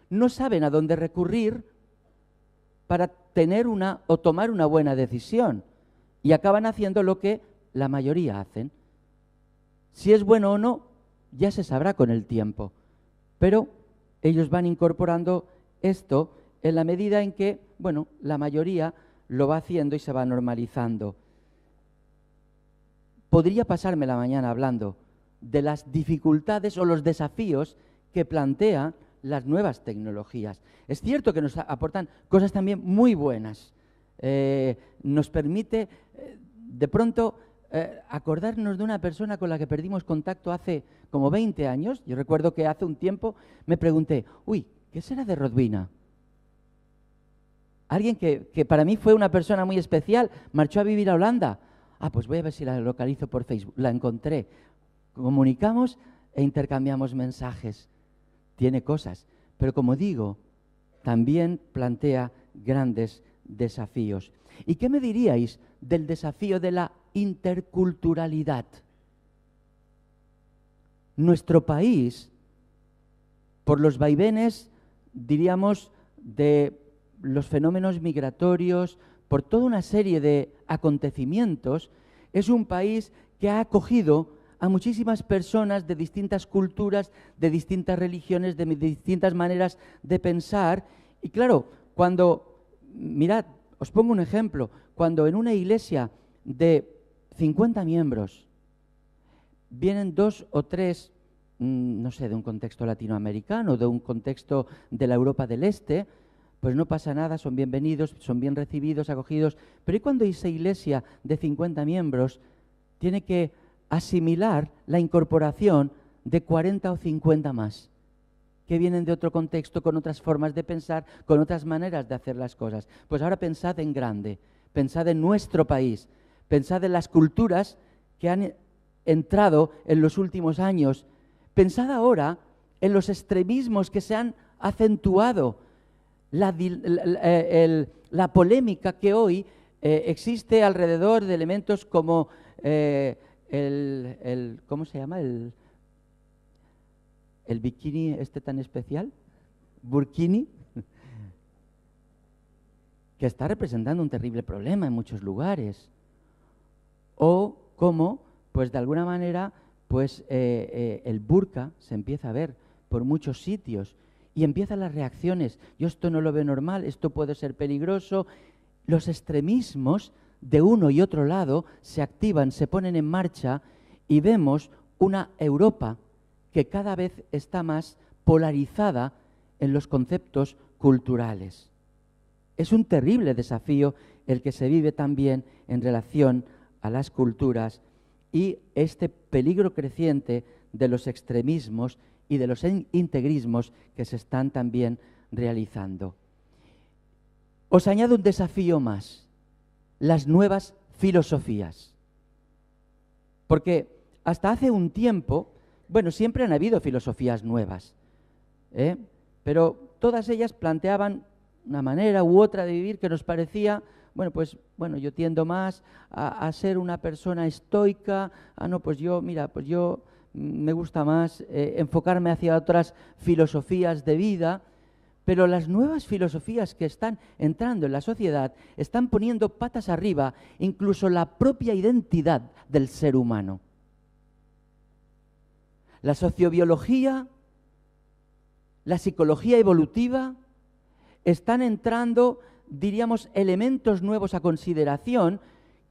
no saben a dónde recurrir para tener o tomar una buena decisión y acaban haciendo lo que la mayoría hacen. Si es bueno o no, ya se sabrá con el tiempo, pero ellos van incorporando esto en la medida en que, bueno, la mayoría lo va haciendo y se va normalizando. Podría pasarme la mañana hablando de las dificultades o los desafíos que plantean las nuevas tecnologías. Es cierto que nos aportan cosas también muy buenas. Nos permite, de pronto, acordarnos de una persona con la que perdimos contacto hace como 20 años. Yo recuerdo que hace un tiempo me pregunté, uy, ¿qué será de Rodvina? Alguien que para mí fue una persona muy especial, marchó a vivir a Holanda. Ah, pues voy a ver si la localizo por Facebook. La encontré. Comunicamos e intercambiamos mensajes. Tiene cosas, pero como digo, también plantea grandes desafíos. ¿Y qué me diríais del desafío de la interculturalidad? Nuestro país, por los vaivenes, diríamos, de los fenómenos migratorios, por toda una serie de acontecimientos, es un país que ha acogido a muchísimas personas de distintas culturas, de distintas religiones, de distintas maneras de pensar. Y claro, mirad, os pongo un ejemplo, cuando en una iglesia de 50 miembros vienen 2 o 3, no sé, de un contexto latinoamericano, de un contexto de la Europa del Este, pues no pasa nada, son bienvenidos, son bien recibidos, acogidos. Pero ¿y cuando esa iglesia de 50 miembros tiene que asimilar la incorporación de 40 o 50 más, que vienen de otro contexto, con otras formas de pensar, con otras maneras de hacer las cosas? Pues ahora pensad en grande, pensad en nuestro país, pensad en las culturas que han entrado en los últimos años, pensad ahora en los extremismos que se han acentuado, la polémica que hoy existe alrededor de elementos como ¿cómo se llama? El bikini tan especial, burkini, que está representando un terrible problema en muchos lugares. O cómo, pues de alguna manera, pues el burka se empieza a ver por muchos sitios y empiezan las reacciones. Yo esto no lo veo normal, esto puede ser peligroso. Los extremismos de uno y otro lado se activan, se ponen en marcha y vemos una Europa que cada vez está más polarizada en los conceptos culturales. Es un terrible desafío el que se vive también en relación a las culturas y este peligro creciente de los extremismos y de los integrismos que se están también realizando. Os añado un desafío más: las nuevas filosofías. Porque hasta hace un tiempo, bueno, siempre han habido filosofías nuevas, pero todas ellas planteaban una manera u otra de vivir que nos parecía, yo tiendo más a ser una persona estoica, yo me gusta más enfocarme hacia otras filosofías de vida. Pero las nuevas filosofías que están entrando en la sociedad están poniendo patas arriba incluso la propia identidad del ser humano. La sociobiología, la psicología evolutiva están entrando, diríamos, elementos nuevos a consideración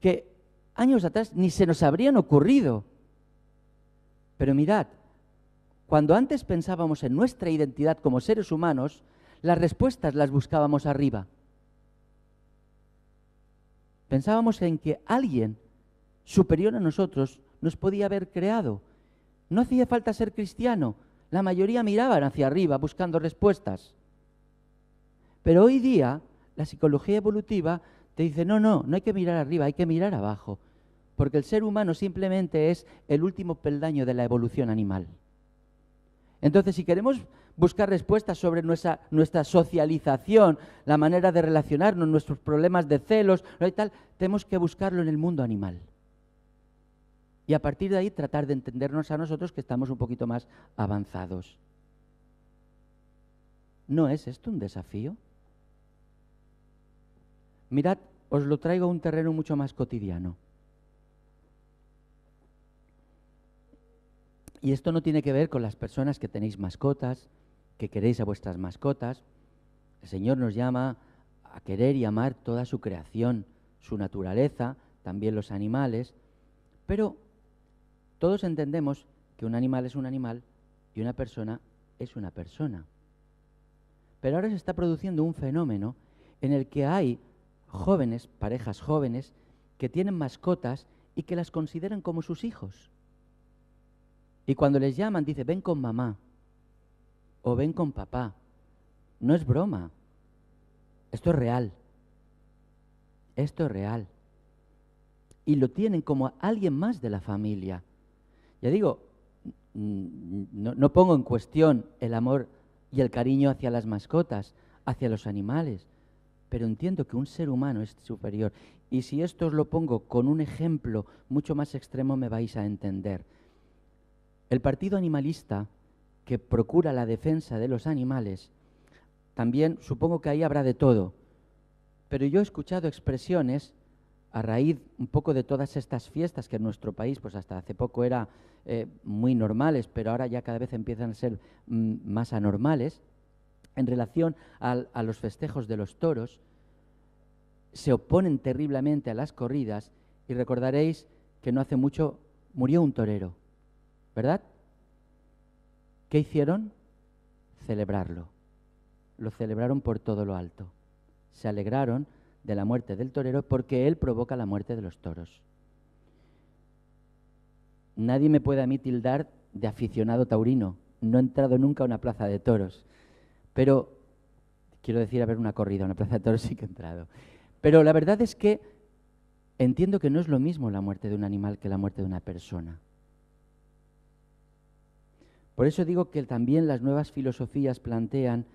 que años atrás ni se nos habrían ocurrido. Pero mirad, cuando antes pensábamos en nuestra identidad como seres humanos, las respuestas las buscábamos arriba. Pensábamos en que alguien superior a nosotros nos podía haber creado. No hacía falta ser cristiano. La mayoría miraban hacia arriba buscando respuestas. Pero hoy día la psicología evolutiva te dice, no hay que mirar arriba, hay que mirar abajo. Porque el ser humano simplemente es el último peldaño de la evolución animal. Entonces, si queremos buscar respuestas sobre nuestra socialización, la manera de relacionarnos, nuestros problemas de celos y tal, tenemos que buscarlo en el mundo animal. Y a partir de ahí tratar de entendernos a nosotros que estamos un poquito más avanzados. ¿No es esto un desafío? Mirad, os lo traigo a un terreno mucho más cotidiano. Y esto no tiene que ver con las personas que tenéis mascotas, que queréis a vuestras mascotas. El Señor nos llama a querer y amar toda su creación, su naturaleza, también los animales, pero todos entendemos que un animal es un animal y una persona es una persona. Pero ahora se está produciendo un fenómeno en el que hay jóvenes, parejas jóvenes, que tienen mascotas y que las consideran como sus hijos. Y cuando les llaman, dice, ven con mamá o ven con papá. No es broma. Esto es real. Esto es real. Y lo tienen como alguien más de la familia. Ya digo, no pongo en cuestión el amor y el cariño hacia las mascotas, hacia los animales, pero entiendo que un ser humano es superior. Y si esto os lo pongo con un ejemplo mucho más extremo, me vais a entender. El partido animalista, que procura la defensa de los animales, también supongo que ahí habrá de todo, pero yo he escuchado expresiones a raíz un poco de todas estas fiestas que en nuestro país, pues hasta hace poco era muy normales, pero ahora ya cada vez empiezan a ser más anormales, en relación a los festejos de los toros. Se oponen terriblemente a las corridas y recordaréis que no hace mucho murió un torero, ¿verdad? ¿Qué hicieron? Celebrarlo. Lo celebraron por todo lo alto. Se alegraron de la muerte del torero porque él provoca la muerte de los toros. Nadie me puede a mí tildar de aficionado taurino. No he entrado nunca a una plaza de toros. Pero, quiero decir, a ver una corrida, una plaza de toros sí que he entrado. Pero la verdad es que entiendo que no es lo mismo la muerte de un animal que la muerte de una persona. Por eso digo que también las nuevas filosofías plantean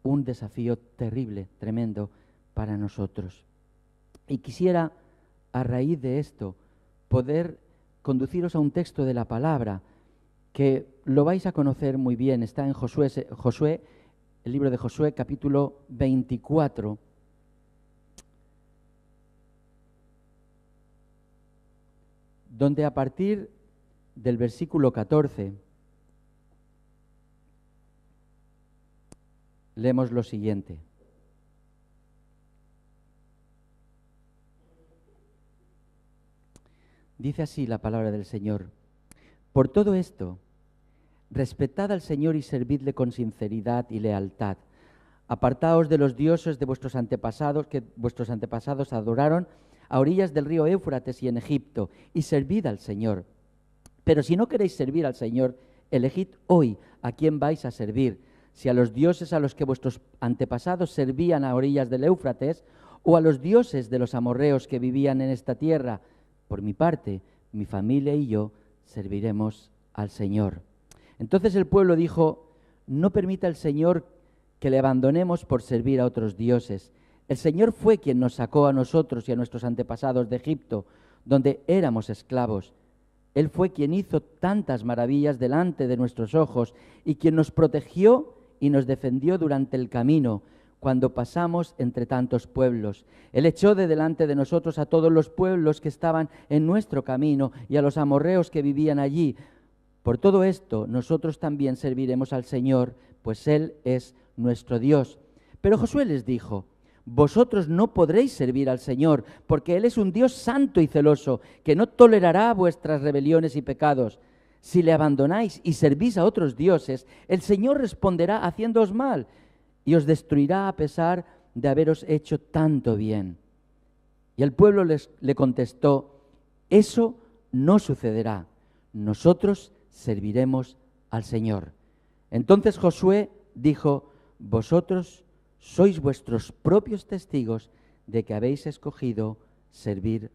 un desafío terrible, tremendo para nosotros. Y quisiera, a raíz de esto, poder conduciros a un texto de la palabra que lo vais a conocer muy bien. Está en Josué, el libro de Josué, capítulo 24. Donde a partir del versículo 14 leemos lo siguiente. Dice así la palabra del Señor: por todo esto, respetad al Señor y servidle con sinceridad y lealtad. Apartaos de los dioses de vuestros antepasados, que vuestros antepasados adoraron a orillas del río Éufrates y en Egipto, y servid al Señor. Pero si no queréis servir al Señor, elegid hoy a quién vais a servir, si a los dioses a los que vuestros antepasados servían a orillas del Éufrates, o a los dioses de los amorreos que vivían en esta tierra. Por mi parte, mi familia y yo serviremos al Señor. Entonces el pueblo dijo: no permita el Señor que le abandonemos por servir a otros dioses. El Señor fue quien nos sacó a nosotros y a nuestros antepasados de Egipto, donde éramos esclavos. Él fue quien hizo tantas maravillas delante de nuestros ojos y quien nos protegió y nos defendió durante el camino, cuando pasamos entre tantos pueblos. Él echó de delante de nosotros a todos los pueblos que estaban en nuestro camino y a los amorreos que vivían allí. Por todo esto, nosotros también serviremos al Señor, pues Él es nuestro Dios. Pero Josué les dijo: vosotros no podréis servir al Señor, porque Él es un Dios santo y celoso, que no tolerará vuestras rebeliones y pecados. Si le abandonáis y servís a otros dioses, el Señor responderá haciéndoos mal, y os destruirá a pesar de haberos hecho tanto bien. Y el pueblo le contestó: eso no sucederá, nosotros serviremos al Señor. Entonces Josué dijo: vosotros sois vuestros propios testigos de que habéis escogido servir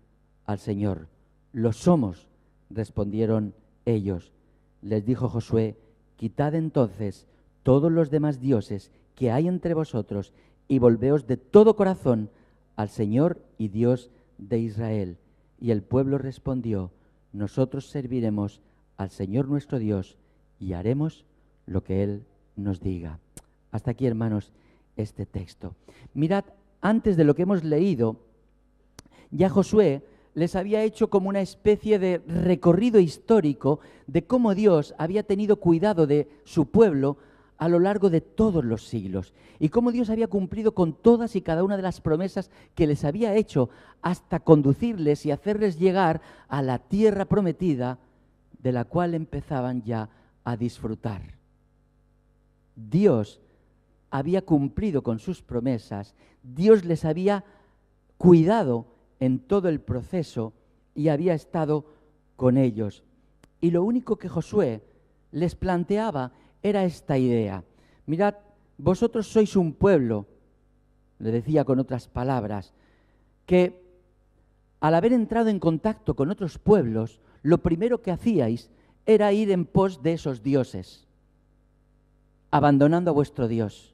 al Señor. Lo somos, respondieron ellos. Les dijo Josué: quitad entonces todos los demás dioses que hay entre vosotros y volveos de todo corazón al Señor y Dios de Israel. Y el pueblo respondió: nosotros serviremos al Señor nuestro Dios y haremos lo que Él nos diga. Hasta aquí, hermanos, este texto. Mirad, antes de lo que hemos leído, ya Josué les había hecho como una especie de recorrido histórico de cómo Dios había tenido cuidado de su pueblo a lo largo de todos los siglos y cómo Dios había cumplido con todas y cada una de las promesas que les había hecho hasta conducirles y hacerles llegar a la tierra prometida de la cual empezaban ya a disfrutar. Dios había cumplido con sus promesas, Dios les había cuidado en todo el proceso y había estado con ellos. Y lo único que Josué les planteaba era esta idea. Mirad, vosotros sois un pueblo, le decía con otras palabras, que al haber entrado en contacto con otros pueblos, lo primero que hacíais era ir en pos de esos dioses, abandonando a vuestro Dios.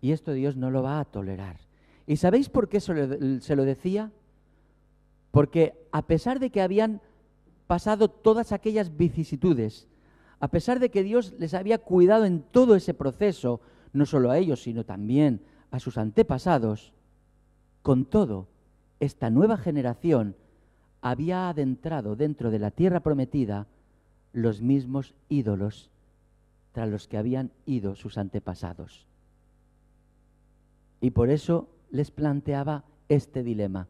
Y esto Dios no lo va a tolerar. ¿Y sabéis por qué se lo decía? Porque a pesar de que habían pasado todas aquellas vicisitudes, a pesar de que Dios les había cuidado en todo ese proceso, no solo a ellos, sino también a sus antepasados, con todo, esta nueva generación había adentrado dentro de la tierra prometida los mismos ídolos tras los que habían ido sus antepasados. Y por eso les planteaba este dilema.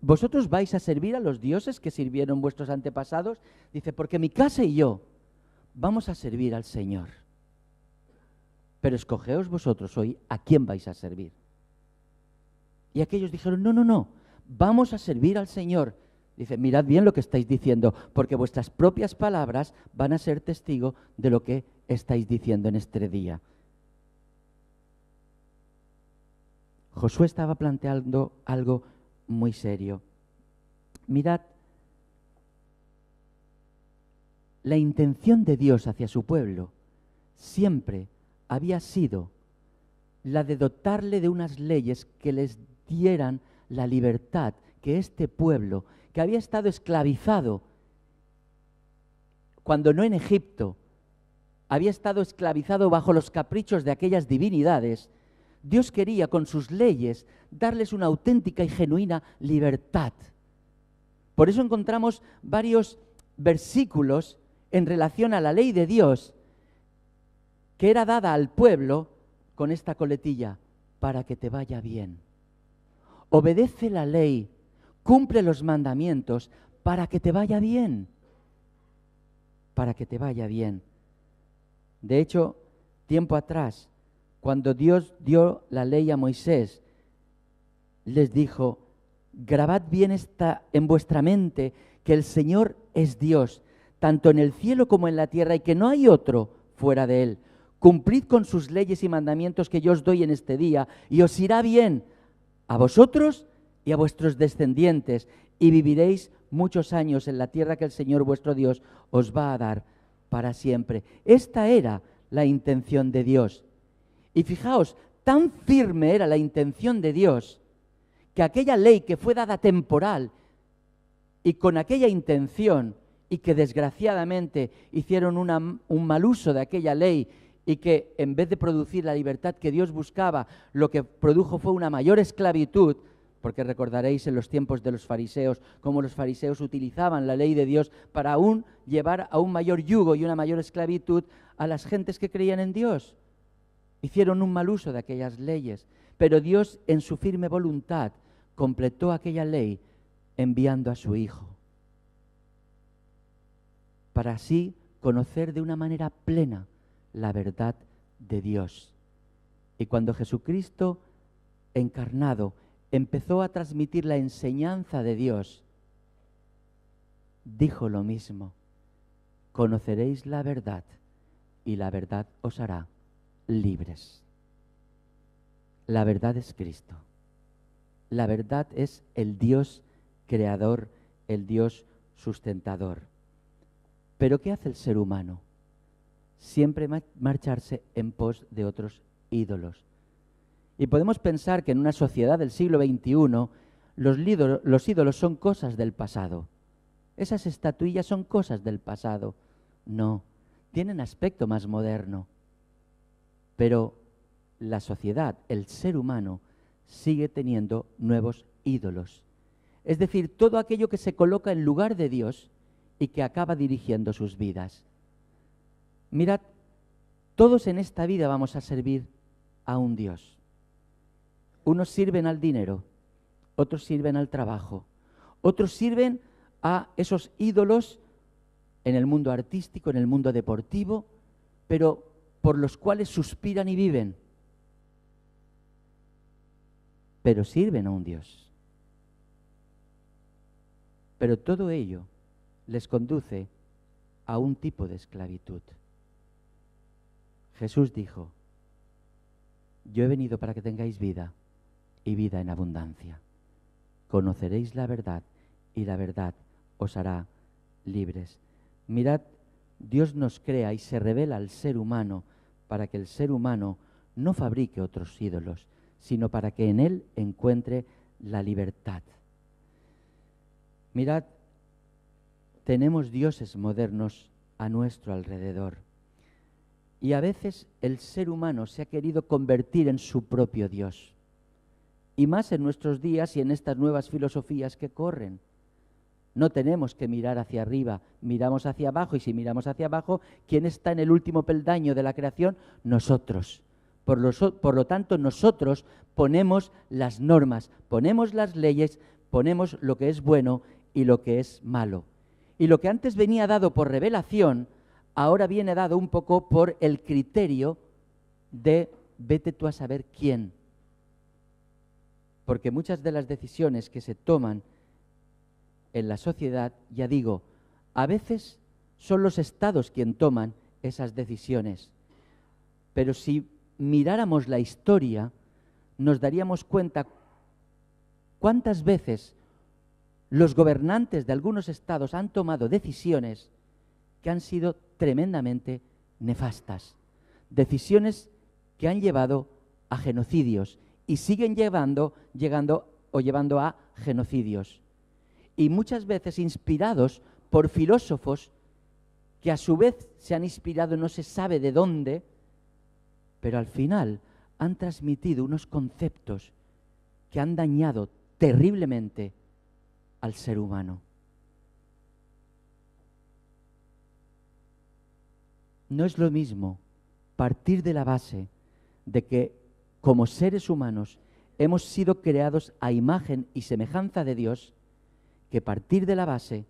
¿Vosotros vais a servir a los dioses que sirvieron vuestros antepasados? Dice, porque mi casa y yo vamos a servir al Señor. Pero escogeos vosotros hoy a quién vais a servir. Y aquellos dijeron, no, vamos a servir al Señor. Dice, mirad bien lo que estáis diciendo, porque vuestras propias palabras van a ser testigo de lo que estáis diciendo en este día. Josué estaba planteando algo muy serio. Mirad, la intención de Dios hacia su pueblo siempre había sido la de dotarle de unas leyes que les dieran la libertad que este pueblo, que había estado esclavizado, cuando no en Egipto, había estado esclavizado bajo los caprichos de aquellas divinidades, Dios quería con sus leyes darles una auténtica y genuina libertad. Por eso encontramos varios versículos en relación a la ley de Dios que era dada al pueblo con esta coletilla, para que te vaya bien. Obedece la ley, cumple los mandamientos para que te vaya bien. Para que te vaya bien. De hecho, tiempo atrás, cuando Dios dio la ley a Moisés, les dijo, grabad bien en vuestra mente que el Señor es Dios, tanto en el cielo como en la tierra, y que no hay otro fuera de Él. Cumplid con sus leyes y mandamientos que yo os doy en este día, y os irá bien a vosotros y a vuestros descendientes, y viviréis muchos años en la tierra que el Señor vuestro Dios os va a dar para siempre. Esta era la intención de Dios. Y fijaos, tan firme era la intención de Dios, que aquella ley que fue dada temporal y con aquella intención, y que desgraciadamente hicieron un mal uso de aquella ley, y que en vez de producir la libertad que Dios buscaba, lo que produjo fue una mayor esclavitud, porque recordaréis en los tiempos de los fariseos, cómo los fariseos utilizaban la ley de Dios para aún llevar a un mayor yugo y una mayor esclavitud a las gentes que creían en Dios. Hicieron un mal uso de aquellas leyes, pero Dios en su firme voluntad completó aquella ley enviando a su Hijo, para así conocer de una manera plena la verdad de Dios. Y cuando Jesucristo encarnado empezó a transmitir la enseñanza de Dios, dijo lo mismo: conoceréis la verdad y la verdad os hará libres. La verdad es Cristo. La verdad es el Dios creador, el Dios sustentador. ¿Pero qué hace el ser humano? Siempre marcharse en pos de otros ídolos. Y podemos pensar que en una sociedad del siglo XXI los ídolos son cosas del pasado. Esas estatuillas son cosas del pasado. No, tienen aspecto más moderno. pero la sociedad, el ser humano, sigue teniendo nuevos ídolos. Es decir, todo aquello que se coloca en lugar de Dios y que acaba dirigiendo sus vidas. Mirad, todos en esta vida vamos a servir a un Dios. Unos sirven al dinero, otros sirven al trabajo, otros sirven a esos ídolos en el mundo artístico, en el mundo deportivo, pero por los cuales suspiran y viven. Pero sirven a un Dios. Pero todo ello les conduce a un tipo de esclavitud. Jesús dijo: yo he venido para que tengáis vida y vida en abundancia. Conoceréis la verdad y la verdad os hará libres. Mirad, Dios nos crea y se revela al ser humano para que el ser humano no fabrique otros ídolos, sino para que en él encuentre la libertad. Mirad, tenemos dioses modernos a nuestro alrededor. Y a veces el ser humano se ha querido convertir en su propio Dios. Y más en nuestros días y en estas nuevas filosofías que corren. No tenemos que mirar hacia arriba, miramos hacia abajo, y si miramos hacia abajo, ¿quién está en el último peldaño de la creación? Nosotros. Por lo tanto, nosotros ponemos las normas, ponemos las leyes, ponemos lo que es bueno y lo que es malo. Y lo que antes venía dado por revelación, ahora viene dado un poco por el criterio de vete tú a saber quién. Porque muchas de las decisiones que se toman en la sociedad, ya digo, a veces son los estados quienes toman esas decisiones. Pero si miráramos la historia, nos daríamos cuenta cuántas veces los gobernantes de algunos estados han tomado decisiones que han sido tremendamente nefastas. Decisiones que han llevado a genocidios y siguen llevando a genocidios. Y muchas veces inspirados por filósofos que a su vez se han inspirado no se sabe de dónde, pero al final han transmitido unos conceptos que han dañado terriblemente al ser humano. No es lo mismo partir de la base de que como seres humanos hemos sido creados a imagen y semejanza de Dios, que partir de la base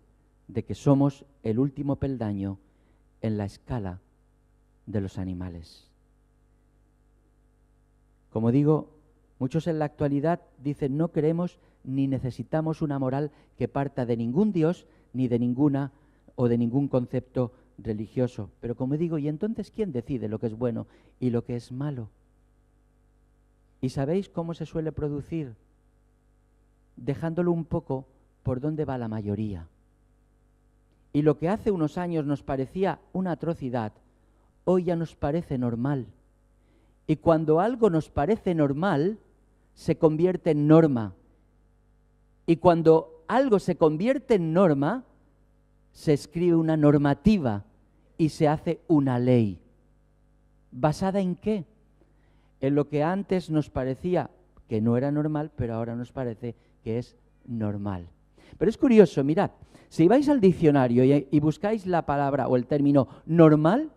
de que somos el último peldaño en la escala de los animales. Como digo, muchos en la actualidad dicen no queremos ni necesitamos una moral que parta de ningún Dios ni de ninguna o de ningún concepto religioso. Pero como digo, ¿y entonces quién decide lo que es bueno y lo que es malo? ¿Y sabéis cómo se suele producir? Dejándolo un poco por donde va la mayoría. Y lo que hace unos años nos parecía una atrocidad, hoy ya nos parece normal. Y cuando algo nos parece normal, se convierte en norma. Y cuando algo se convierte en norma, se escribe una normativa y se hace una ley. ¿Basada en qué? En lo que antes nos parecía que no era normal, pero ahora nos parece que es normal. Pero es curioso, mirad, si vais al diccionario y buscáis la palabra o el término normal,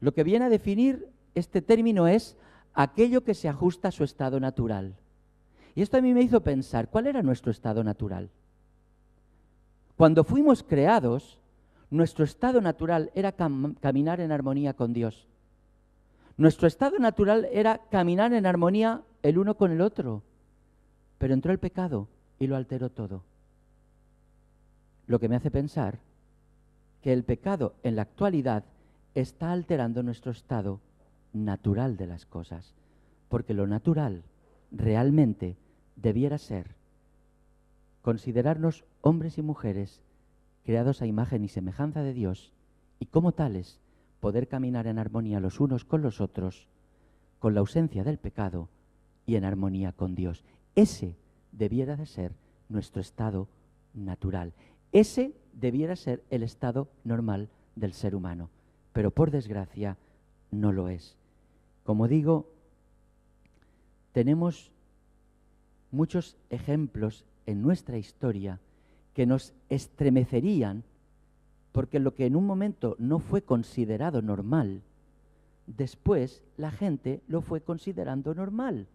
lo que viene a definir este término es aquello que se ajusta a su estado natural. Y esto a mí me hizo pensar, ¿cuál era nuestro estado natural? Cuando fuimos creados, nuestro estado natural era caminar en armonía con Dios. Nuestro estado natural era caminar en armonía el uno con el otro. Pero entró el pecado y lo alteró todo. Lo que me hace pensar que el pecado en la actualidad está alterando nuestro estado natural de las cosas. Porque lo natural realmente debiera ser considerarnos hombres y mujeres creados a imagen y semejanza de Dios y como tales poder caminar en armonía los unos con los otros, con la ausencia del pecado y en armonía con Dios. Ese debiera de ser nuestro estado natural. Ese debiera ser el estado normal del ser humano. Pero por desgracia no lo es. Como digo, tenemos muchos ejemplos en nuestra historia que nos estremecerían porque lo que en un momento no fue considerado normal, después la gente lo fue considerando normal.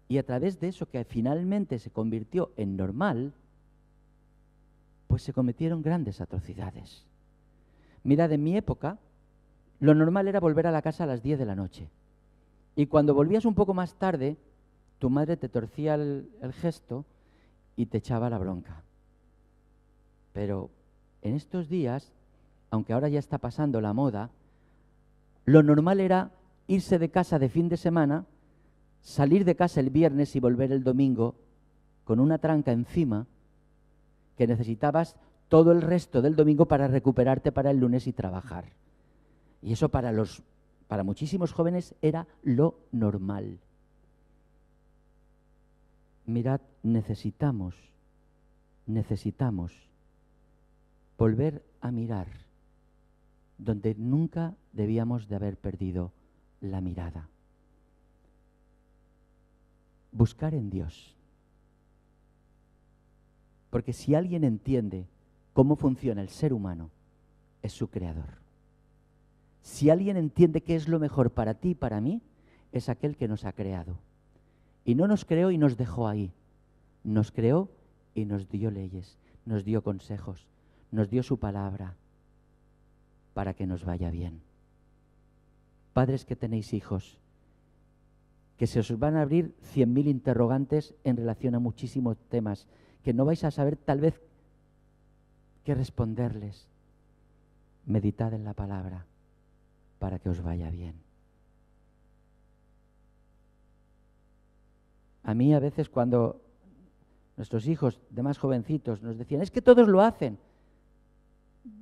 Y a través de eso que finalmente se convirtió en normal, pues se cometieron grandes atrocidades. Mirad, en mi época, lo normal era volver a la casa a las 10 de la noche. Y cuando volvías un poco más tarde, tu madre te torcía el gesto y te echaba la bronca. Pero en estos días, aunque ahora ya está pasando la moda, lo normal era irse de casa de fin de semana, salir de casa el viernes y volver el domingo con una tranca encima que necesitabas todo el resto del domingo para recuperarte para el lunes y trabajar. Y eso para muchísimos jóvenes era lo normal. Mirad, necesitamos volver a mirar donde nunca debíamos de haber perdido la mirada. Buscar en Dios. Porque si alguien entiende cómo funciona el ser humano, es su creador. Si alguien entiende qué es lo mejor para ti y para mí, es aquel que nos ha creado. Y no nos creó y nos dejó ahí. Nos creó y nos dio leyes, nos dio consejos, nos dio su palabra para que nos vaya bien. Padres que tenéis hijos, que se os van a abrir 100.000 interrogantes en relación a muchísimos temas, que no vais a saber tal vez qué responderles. Meditad en la palabra para que os vaya bien. A mí a veces cuando nuestros hijos de más jovencitos nos decían, es que todos lo hacen.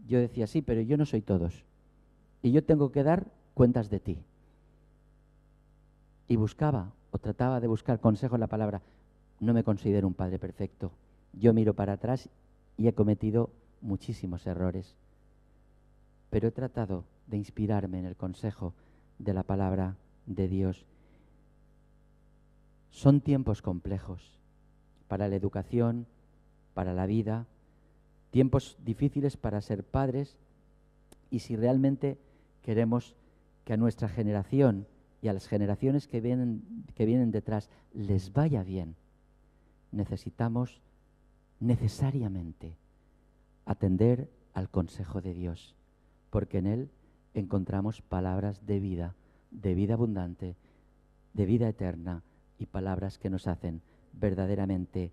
Yo decía, sí, pero yo no soy todos. Y yo tengo que dar cuentas de ti. Y buscaba o trataba de buscar consejo en la palabra. No me considero un padre perfecto. Yo miro para atrás y he cometido muchísimos errores. Pero he tratado de inspirarme en el consejo de la palabra de Dios. Son tiempos complejos para la educación, para la vida, tiempos difíciles para ser padres, y si realmente queremos que a nuestra generación y a las generaciones que vienen detrás les vaya bien, necesitamos necesariamente atender al consejo de Dios, porque en él encontramos palabras de vida abundante, de vida eterna, y palabras que nos hacen verdaderamente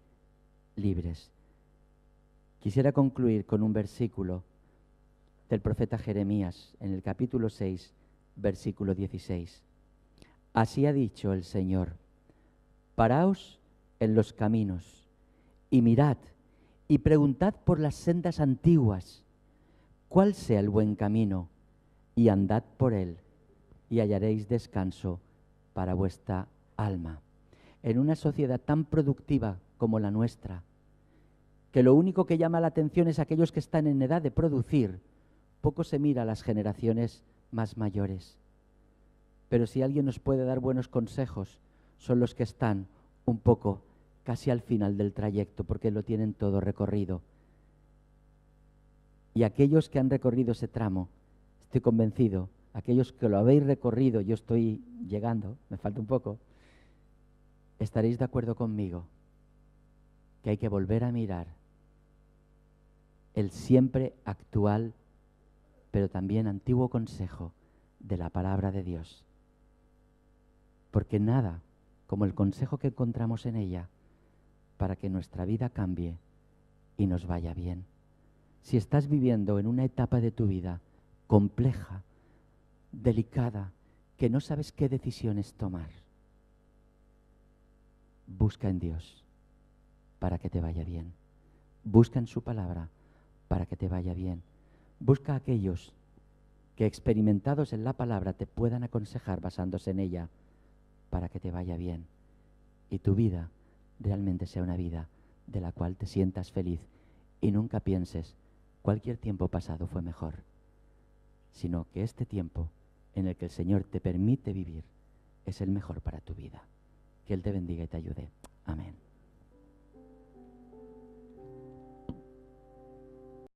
libres. Quisiera concluir con un versículo del profeta Jeremías en el capítulo 6, versículo 16. Así ha dicho el Señor: paraos en los caminos y mirad y preguntad por las sendas antiguas cuál sea el buen camino, y andad por él y hallaréis descanso para vuestra alma. En una sociedad tan productiva como la nuestra, que lo único que llama la atención es aquellos que están en edad de producir, poco se mira a las generaciones más mayores. Pero si alguien nos puede dar buenos consejos, son los que están un poco casi al final del trayecto, porque lo tienen todo recorrido. Y aquellos que han recorrido ese tramo, estoy convencido, aquellos que lo habéis recorrido, yo estoy llegando, me falta un poco, estaréis de acuerdo conmigo que hay que volver a mirar el siempre actual, pero también antiguo consejo de la palabra de Dios. Porque nada como el consejo que encontramos en ella para que nuestra vida cambie y nos vaya bien. Si estás viviendo en una etapa de tu vida compleja, delicada, que no sabes qué decisiones tomar, busca en Dios para que te vaya bien. Busca en su palabra para que te vaya bien. Busca a aquellos que, experimentados en la palabra, te puedan aconsejar basándose en ella para que te vaya bien y tu vida realmente sea una vida de la cual te sientas feliz y nunca pienses cualquier tiempo pasado fue mejor, sino que este tiempo en el que el Señor te permite vivir es el mejor para tu vida. Que Él te bendiga y te ayude. Amén.